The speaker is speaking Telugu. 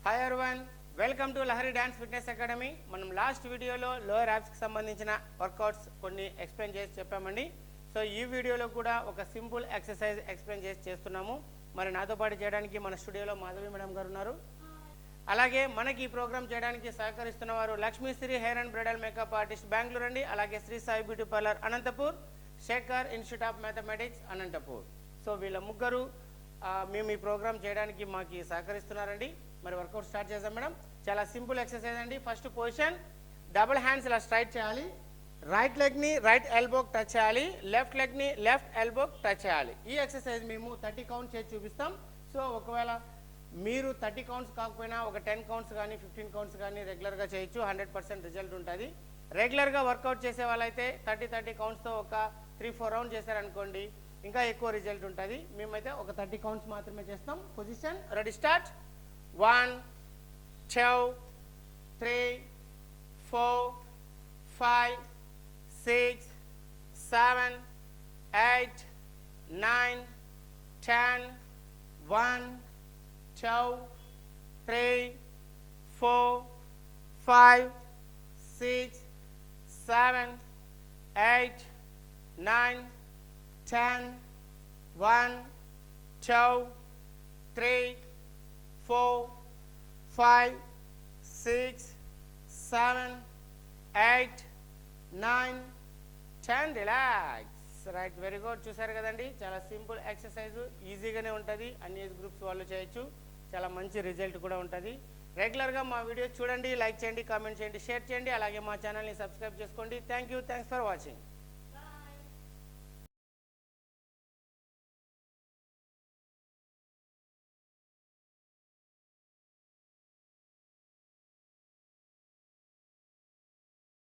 Hi everyone, welcome to Lahari dance fitness academy. మనం లాస్ట్ వీడియోలో లోయర్ యాప్స్కి సంబంధించిన వర్కౌట్స్ కొన్ని ఎక్స్ప్లెయిన్ చేసి చెప్పామండి. సో ఈ వీడియోలో కూడా ఒక సింపుల్ ఎక్సర్సైజ్ ఎక్స్ప్లెయిన్ చేసి చేస్తున్నాము. మరి నాతో పాటు చేయడానికి మన స్టూడియోలో మాధవి మేడం గారు ఉన్నారు. అలాగే మనకి ఈ ప్రోగ్రామ్ చేయడానికి సహకరిస్తున్న వారు Lakshmishri hair and bridal makeup artist Bengaluru అండి. అలాగే Sri Sai beauty parlour Anantapur, Shekhar institute of mathematics Anantapur. So వీళ్ళ ముగ్గురు మేము ఈ ప్రోగ్రామ్ చేయడానికి మాకు సహకరిస్తున్నారండి. మరి వర్కౌట్ స్టార్ట్ చేద్దాం మేడం. చాలా సింపుల్ ఎక్సర్సైజ్ అండి. ఫస్ట్ పొజిషన్, డబుల్ హ్యాండ్స్ ఇలా స్ట్రైట్ చేయాలి. రైట్ లెగ్ని రైట్ ఎల్బోకి టచ్ చేయాలి, లెఫ్ట్ లెగ్ని లెఫ్ట్ ఎల్బోకి టచ్ చేయాలి. ఈ ఎక్సర్సైజ్ మేము 30 కౌంట్స్ చేసి చూపిస్తాం. సో ఒకవేళ మీరు 30 కౌంట్స్ కాకపోయినా ఒక 10 కౌంట్స్ కానీ 15 కౌంట్స్ కానీ రెగ్యులర్గా చేయొచ్చు. 100% రిజల్ట్ ఉంటుంది. రెగ్యులర్గా వర్కౌట్ చేసే వాళ్ళైతే 30 కౌంట్స్తో ఒక 3-4 రౌండ్ చేశారనుకోండి, ఇంకా ఎక్కువ రిజల్ట్ ఉంటుంది. మేమైతే ఒక 30 కౌంట్స్ మాత్రమే చేస్తాం. Position ready, start. 1 2 3 4 5 6 7 8 9 10 1 2 3 4 5 6 7 8 9 10 1 2 3 4 5 6 7 8 9 10. Relax. Right, very good. చూసారు కదండి, చాలా సింపుల్ ఎక్సర్సైజ్, ఈజీగానే ఉంటుంది. అన్ని ఏజ్ గ్రూప్స్ వాళ్ళు చేయొచ్చు. చాలా మంచి రిజల్ట్ కూడా ఉంటుంది. రెగ్యులర్గా మా వీడియోస్ చూడండి, లైక్ చేయండి, కామెంట్ చేయండి, షేర్ చేయండి. అలాగే మా ఛానల్ని సబ్స్క్రైబ్ చేసుకోండి. Thanks for watching.